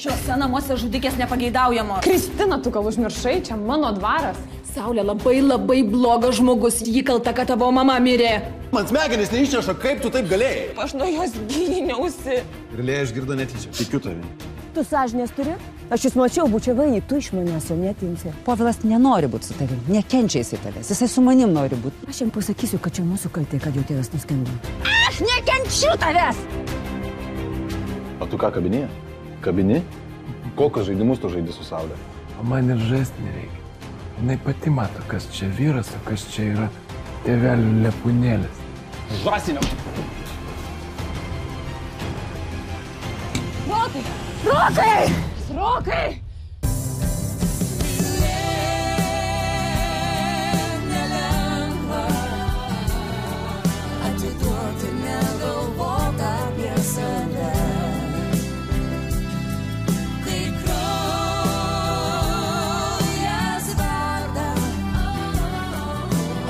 Šiuose namuose žudikės nepageidaujamos. Kristina, tu gal užmiršai, čia mano dvaras. Saulė labai blogas žmogus, jį kalta, kad tavo mama mirė. Man smegenis neišneša, kaip tu taip galėjai? Aš nuo jos gyniausi. Realiai aš girdo netyčia. Tikiu tavim. Tu sąžinės turi? Aš jūs mačiau, bučiavai, tu iš manęs jo netimsi. Povilas nenori būti su tavim, nekenčia jis į tavęs, jisai su manim nori būti. Aš jam pasakysiu, kad čia mūsų kaltė, kad jo tėvas nuskendo. Aš nekenčiu tavęs! O tu ką kabinėje? Kabini? Kokius žaidimus tu žaidi su Saulė? O man ir žaisti nereikia. Jis pati mato, kas čia vyras, o kas čia yra tėvelių lepūnėlis. Žasinio! Rokai! Rokai! Rokai! Atiduoti negalvot apie save. Kai kraujas verda,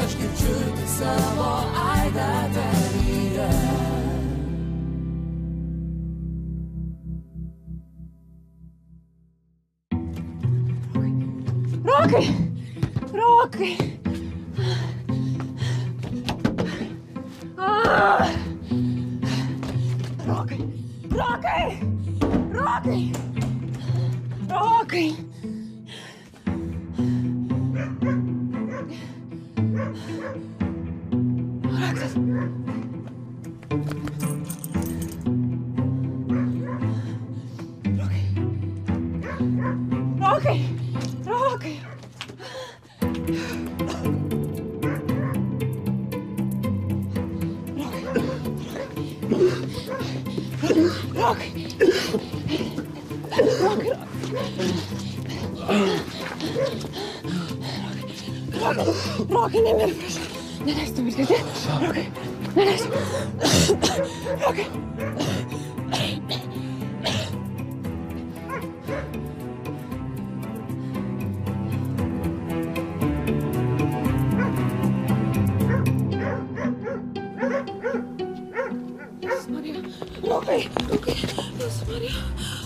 aš girdžiu savo aidą tavyje. Rokai! Rokai! Rokai! Rokai! Rokai! Rokai! Raktas! Rokai! Rokai! Rokai! Rokai! Rokai, nemirk, prašau. Neleisti mirkėti. Rokai, neleisti. Rokai. Rokai, Rokai, Jėzus Marija,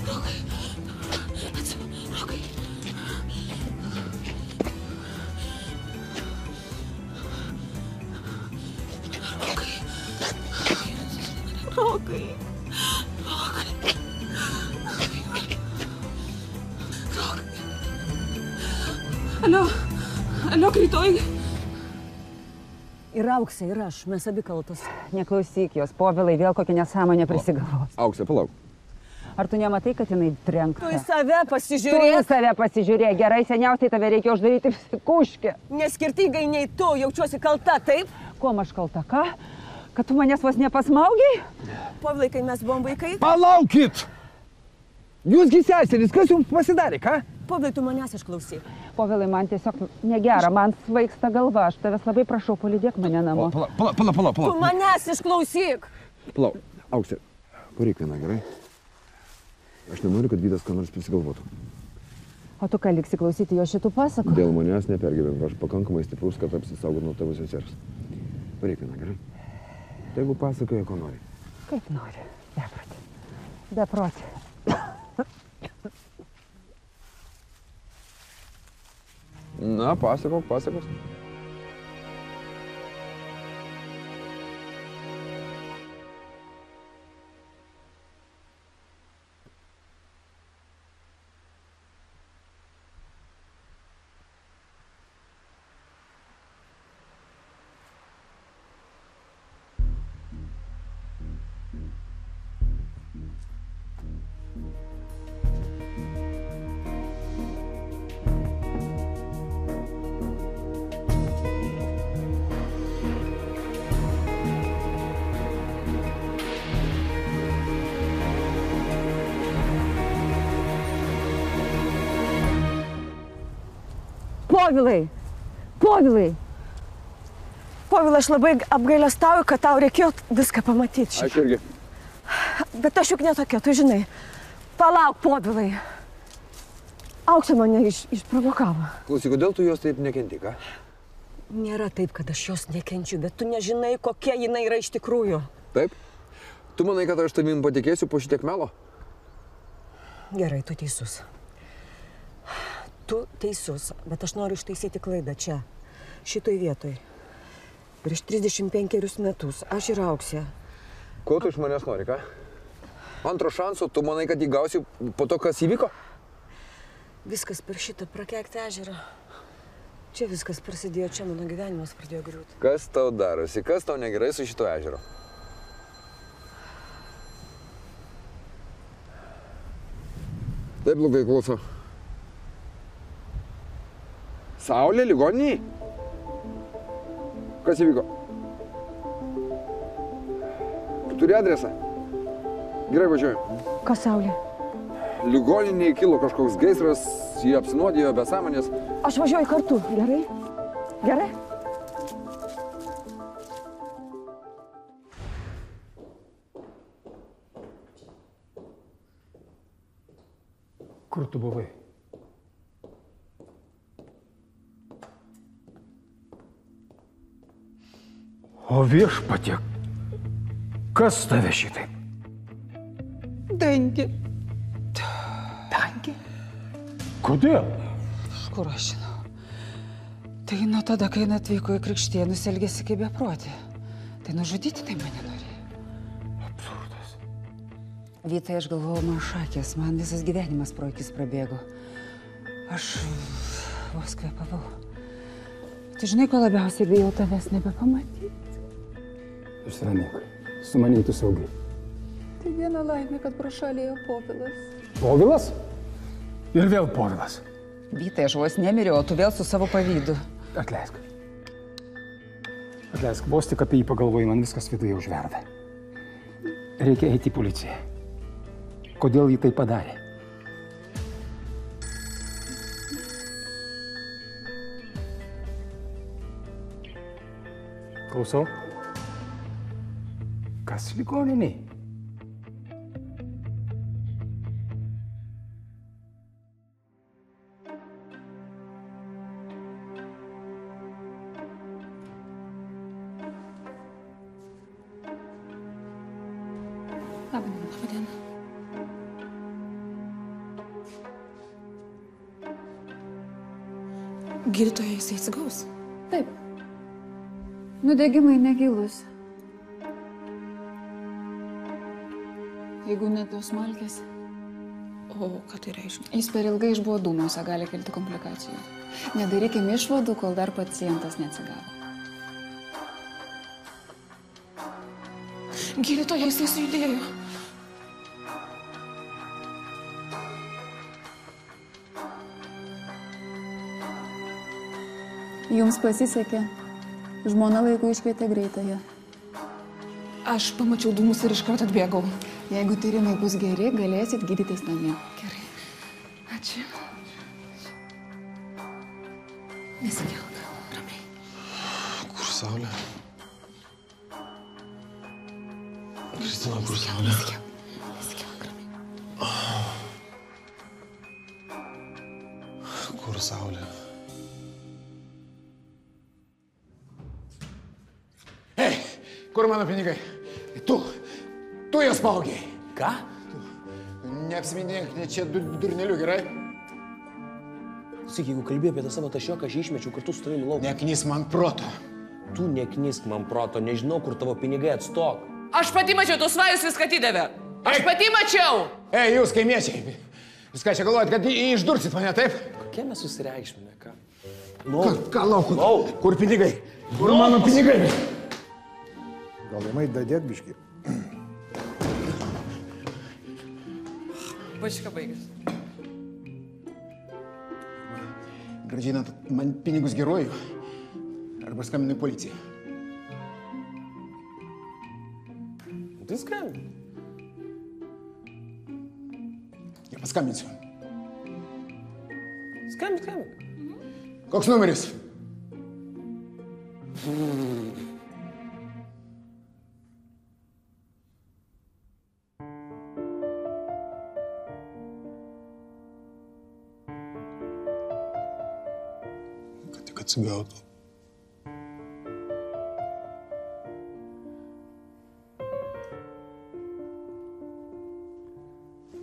Rokai, Rokai. Rokai, Alio, greitoji. Ir Auksė, ir aš, mes abi kaltos. Neklausyk jos, Povilai vėl kokią nesąmonę prisigalvos. Auksė, palauk. Ar tu nematai, kad jinai trenkta? Tu į save Tu į pasižiūrėk. save pasižiūrėk, gerai, seniausiai tave reikia uždaryti kuškę. Neskirtingai nei tu, jaučiuosi kalta, taip? Kuom aš kalta, ką? Kad tu manęs vos nepasmaugiai? Povilai, kai mes buvom vaikai. Palaukit! Jūsgi seserys, kas jums pasidarė, ką? Povilai, tu manęs išklausyk. Povilai, man tiesiog negera, man svaigsta galva, aš tavęs labai prašau, palydėk mane namo. Palauk. Tu manęs išklausyk. Palauk. Auksė, pareik vieną, gerai? Aš nenoriu, kad Vydas ką nors prisigalvotų. O tu ką liksi klausyti jo šitų pasakų? Dėl manęs nepergyvenk, aš pakankamai stiprus, kad apsisaugot nuo tavo sesers. Pareik vieną, gerai? Tegu pasakoja, ko nori. Kaip nori, beprotė. Beprotė. Na, pasakos. Povilai, Povilai, aš labai apgailestauju, kad tau reikėjo viską pamatyti. Aš irgi. Bet aš juk netokia, tu žinai. Palauk, Povilai. Auksė mane išprovokavo. Klausyk, kodėl tu jos taip nekenti, ką? Nėra taip, kad aš jos nekenčiu, bet tu nežinai, kokia jinai yra iš tikrųjų. Taip? Tu manai, kad aš tavim patikėsiu po šitiek melo? Gerai, tu teisus. Tu teisus, bet aš noriu ištaisyti klaidą čia, šitoj vietoj. Prieš 35 metus aš ir Auksė. Ko tu iš manęs nori, ką? Antro šanso, tu manai, kad jį gausi po to, kas įvyko? Viskas per šitą prakeiktą ežerą. Čia viskas prasidėjo, čia mano gyvenimas pradėjo griūti. Kas tau darosi? Kas tau negerai su šito ežero? Taip, blogai, klausau. Saulė, ligoniniai? Kas įvyko? Turi adresą? Gerai, važiuoju. Kas Saulė? Ligoniniai kilo kažkoks gaisras, jie apsinuodijo be sąmonės. Aš važiuoju kartu, gerai? Gerai? Kur tu buvai? O viešpatie, kas tave šitaip? Dangi. Kodėl? Kur aš žinau? Tai nuo tada, kai jin atvyko į Krikštėnus, elgėsi kaip beprotė. Tai nužudyti tai mane norėjo. Absurdas. Vytai, aš galvojau, man šakės, man visas gyvenimas pro akis prabėgo. Aš vos kvėpavau. Tu žinai, ko labiausiai bijau tavęs nebepamatyti? Išsiramink, su manim tu saugiai. Tai viena laimė, kad pro šalį ėjo Povilas. Povilas? Ir vėl Povilas. Vytai, aš vos nemiriau, o tu vėl su savo pavydu. Atleisk. Atleisk, vos tik apie jį pagalvoju, man viskas viduje užverda. Reikia eiti į policiją. Kodėl jį tai padarė? Klausau. Kas ligoniniai? Labadiena. Gydytoja, jisai atsigaus? Taip. Nudegimai negilus. Jeigu net tos smalkės. O ką tai reiškia? Jis per ilgai išbuvo dūmuose, gali kilti komplikacijų. Nedarykime išvadų, kol dar pacientas neatsigavo. Gydytoja, jisai sujudėjo. Jums pasisekė. Žmona laiku iškvietė greitąją. Aš pamačiau dūmus ir iškart atbėgau. Jeigu tyrimai bus geri, galėsit gydytis namie. Gerai. Ačiū. Nesikelk. Ramiai. Kur Saulė? Kristina, kur Saulė? Nesikelk, ramiai. Kur Saulė? Ei, kur mano pinigai? Tu jas paugiai. Ką? Neapsiminėk, ne čia durneliu, gerai? Sakyk, jeigu kalbėjai apie tą savo tašioką, aš išmečiau kartu su tavimi lauk. Neknys man proto. Tu neknysk man proto, nežinau, kur tavo pinigai, atstok. Aš pati mačiau, tus svajus viską atidavė. Aš pati mačiau. Ei, jūs kaimiečiai. Jūs ką čia galvojat, kad išdursit mane, taip? Kokie mes susireikšmine, ką? Ką lauk? Kur pinigai? Kur mano pinigai? Gal įmai dadėt biškį? Pačka baigęs. Grąžinat man pinigus gerojų. Arba skambinu į policiją. Tai skambin. Ja paskambinsiu. Skambin. Koks numeris? Kad tik atsigautų.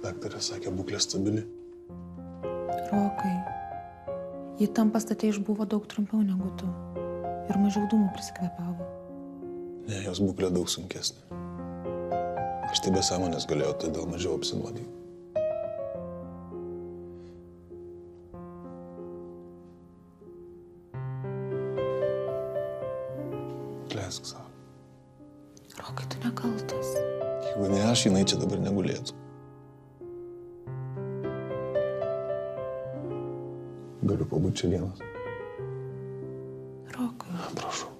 Daktaras. sakė, būklė stabili. Rokai, ji tam pastate išbuvo daug trumpiau negu tu. Ir mažiau dūmų prisikvepavo. Ne, jos būklė daug sunkesnė. Aš tai be sąmonės galėjau, todėl mažiau apsinuodėjau. Leisk savo. Rokai, tu nekaltas. Jeigu ne aš, jinai čia dabar negulėtų. Galiu pabūti čia vienas. Rokai. Prašau.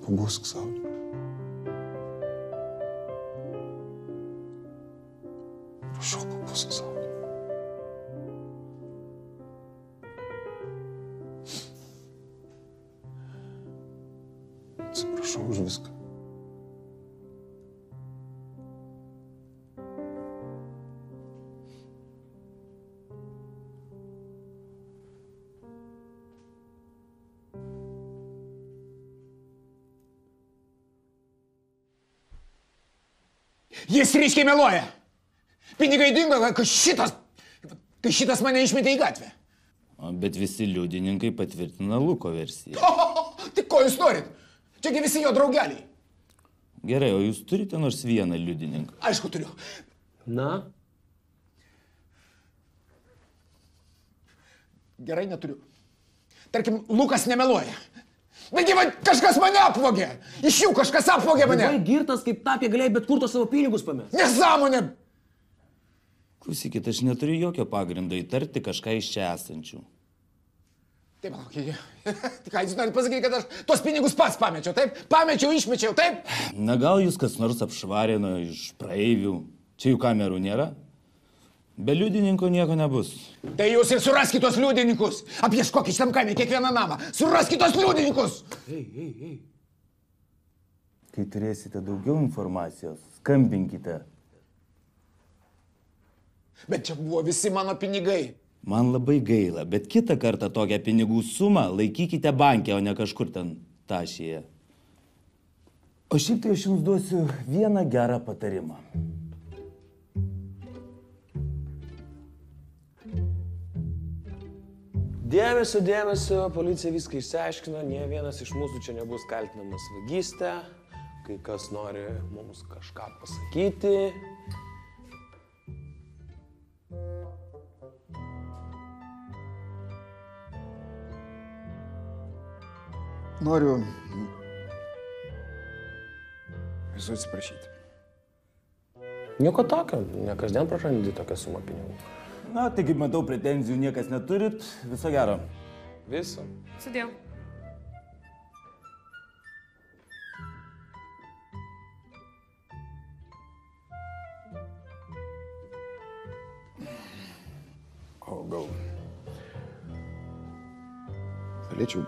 Pabūsk savo. Prašau, pabūsk savo. Atsiprašau už viską. Jis ryškiai meluoja. Pinigai dingo, kai šitas mane išmetė į gatvę. Bet visi liudininkai patvirtina Luko versiją. Tai ko jūs norit? Čiagi visi jo draugeliai. Gerai, o jūs turite nors vieną liudininką? Aišku, turiu. Na? Gerai, neturiu. Tarkim, Lukas nemeluoja. Negi man kažkas mane apvogė. Iš jų kažkas apvogė mane. Buvai girtas, kaip tapė, galėjai bet kur tos savo pinigus pamesti. Nesąmonė. Klausykit, aš neturiu jokio pagrindo įtarti kažką iš čia esančių. Taip, palaukite. Tai ką jūs norite pasakyti, kad aš tuos pinigus pats pamečiau, taip? Pamečiau, išmečiau, taip? Na gal jūs kas nors apšvarino iš praeivių. Čia jų kamerų nėra? Be liudininko nieko nebus. Tai jūs ir suraskit tuos liudininkus. Apieškokit šitam kaime kiekvieną namą. Suraskit tuos liudininkus. Ei. Kai turėsite daugiau informacijos, skambinkite. Bet čia buvo visi mano pinigai. Man labai gaila, bet kitą kartą tokią pinigų sumą laikykite banke, o ne kažkur ten tašyje. O šiaip tai aš jums duosiu vieną gerą patarimą. Dėmesio, dėmesio, policija viską išsiaiškino, nie vienas iš mūsų čia nebus kaltinamas vagyste, kai kas nori mums kažką pasakyti. Noriu visų atsiprašyti. Nieko tokio, ne kasdien prarandi tokią sumą pinigų. Na, tai kaip matau, pretenzijų niekas neturit. Viso gero. Viso. Sudėjau. O gal galėčiau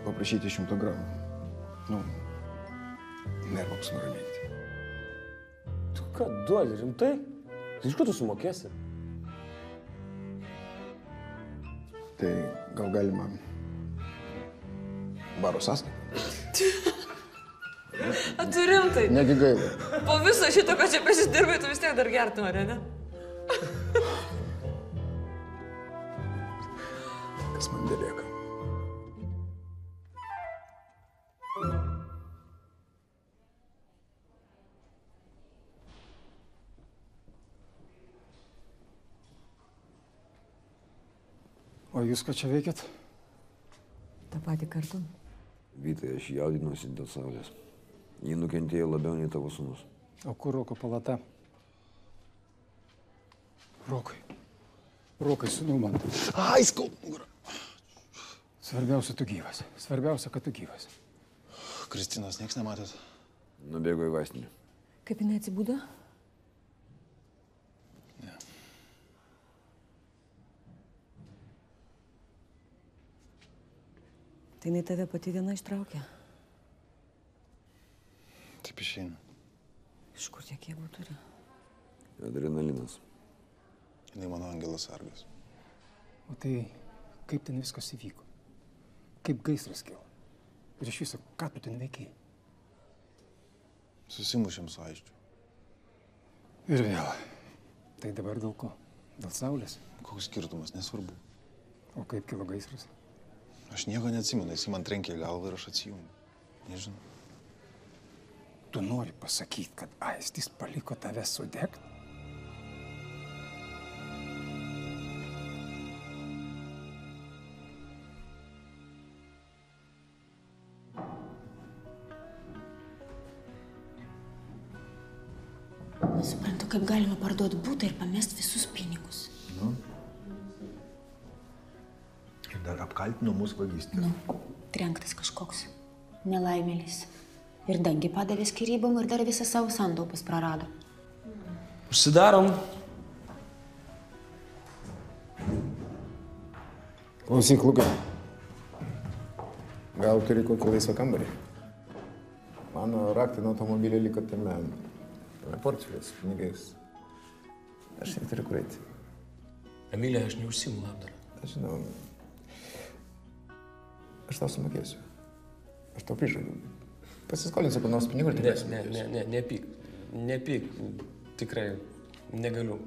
paprašyti 100 gramų. Nervams nuraminti. Tu ką duodi, rimtai? Tai iš kur tu sumokėsi? Tai gal galima baro sąskaitą? A tu rimtai? Negi gaila. Po viso šito, ką čia prisidirbai, tu vis tiek dar gert nori, ne? Kas man belieka? O jūs ką čia veikėt? Ta patį kartą. Vytai, aš jaudinuosi dėl Saulės. Ji nukentėjo labiau nei tavo sūnus. O kur Roko palata? Rokai, sūnau man. Ai, skauda nugarą. Svarbiausia, tu gyvas. Svarbiausia, kad tu gyvas. Kristinos nieks nematėt? Nubėgo į vaistinę. Kaip jinai atsibūdo? Tai jinai tave pati viena ištraukė? Taip išeina. Iš kur tiek jėgų turi? Adrenalinas. Jinai mano angelas sargas. O tai kaip ten viskas įvyko? Kaip gaisras kilo? Ir iš viso, ką tu ten veikiai? Susimušėm su Aisčiu. Ir vėl. Tai dabar dėl ko? Dėl saulės? Koks skirtumas, nesvarbu. O kaip kilo gaisras? Aš nieko neatsimenu, jis man trenkė galvą ir aš atsijungiu. Nežinau. Tu nori pasakyti, kad Aistis paliko tave sudegt? Nesuprantu, kaip galima parduoti būtą ir pamesti visus pinigus. Nu. Ir dar apkaltino mūsų vagystę. Nu, trenktas kažkoks. Nelaimėlis. Ir dangį padavė skyrybom ir dar visą savo santaupas prarado. Užsidarom. Klausyk, Lukai. Gal turi kokį laisvą kambarį? Mano raktai nuo automobilio liko tame portfelis, pinigais. Aš neturiu kur eiti. Emilija, aš neužsiimu labdarą. Aš žinau. Aš tau sumokėsiu. Aš tau prižadu. Pasiskolinsiu kur nors pinigų ir tikrai. Nepyk. Nepyk. Tikrai negaliu.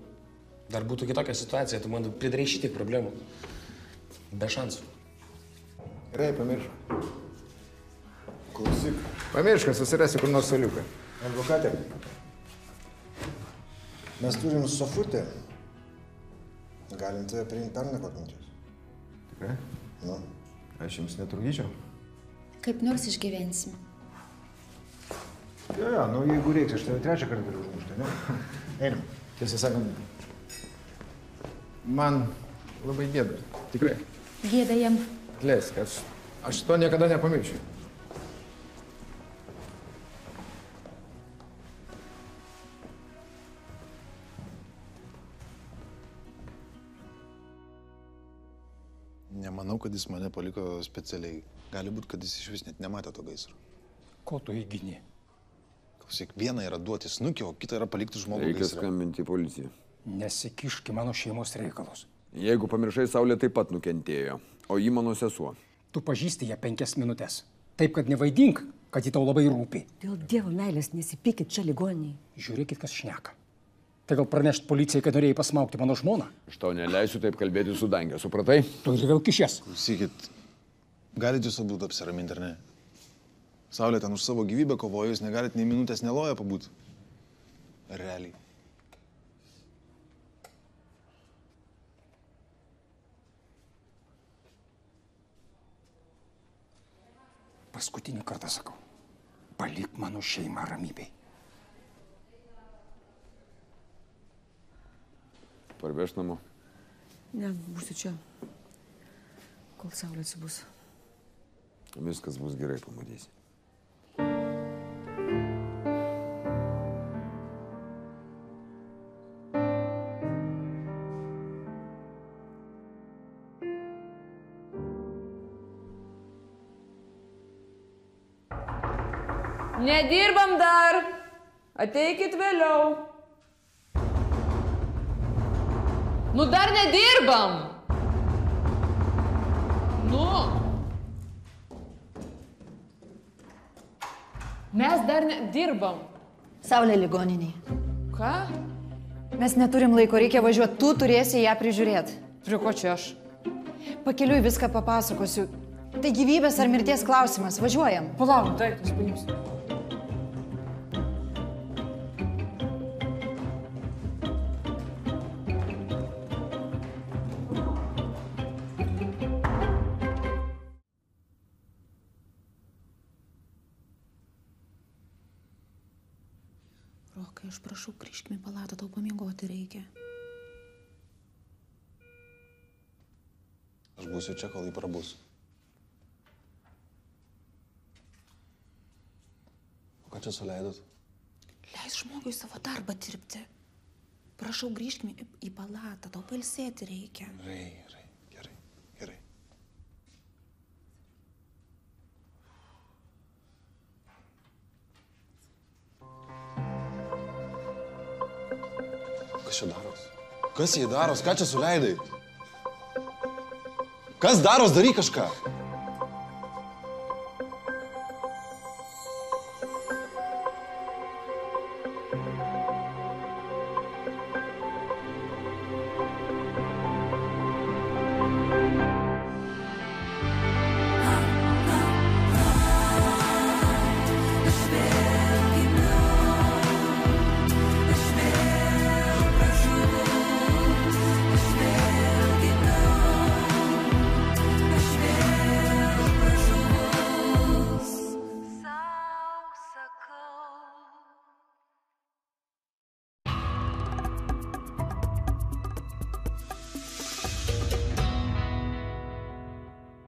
Dar būtų kitokia situacija, tu man pridarai šitiek problemų. Be šansų. Gerai, pamiršk. Klausyk. Pamiršk, susirasi kur nors soliuką. Advokatė, mes turim sofutę. Galim tave priimti pernakvot. Tikrai? Nu. Aš jums netrukdyčiau. Kaip nors išgyvensim. Jo, nu jeigu reiks, aš tave trečią kartą galiu užmušti, ne? Einam. Tiesą sakant, man labai gėda. Tikrai. Gėda jam. Atleisk, aš to niekada nepamiršiu. Nemanau, kad jis mane paliko specialiai. Gali būti, kad jis iš vis net nematė to gaisro. Ko tu įgini? Klausyk, viena yra duoti snukį, o kita yra palikti žmogų Reikia gaisre. skambinti į policiją. Nesikišk į mano šeimos reikalus. Jeigu pamiršai, Saulė taip pat nukentėjo, o ji mano sesuo. Tu pažįsti ją 5 minutės. Taip, kad nevaidink, kad ji tau labai rūpi. Dėl Dievo meilės nesipykit čia ligoniai. Žiūrėkit, kas šneka. Tai gal pranešt policijai, kad norėjai pasmaukti mano žmoną? Aš tau neleisiu taip kalbėti su Dangė, supratai? Tu ir vėl kišies. Klausykit, galite jūs abu apsiraminti, ar ne? Saulė ten už savo gyvybę kovoja, jūs negalit nei minutės neloja pabūti. Realiai. Paskutinį kartą sakau. Palik mano šeimą ramybėj. Parveš namo. Ne, būsiu čia, kol Saulė atsibus. Viskas bus gerai, pamatysi. Nedirbam dar. Ateikit vėliau. Nu dar nedirbam. Nu. Mes dar nedirbam. Saulė ligoniniai. Ką? Mes neturim laiko, reikia važiuoti, tu turėsi ją prižiūrėti. Prie ko čia aš? Pakeliui viską papasakosiu. Tai gyvybės ar mirties klausimas, važiuojam. Palauk, daiktus paimsiu. Rokai, aš prašau, grįžkime į palatą, tau pamiegoti reikia. Aš būsiu čia, kol jį prabus. O ką čia suleidot? Leis žmogui savo darbą dirbti. Prašau, grįžkime į palatą, tau pailsėti reikia. Gerai. Kas čia daros? Kas jai daros? Ką čia suleidai? Kas daros? Daryk kažką.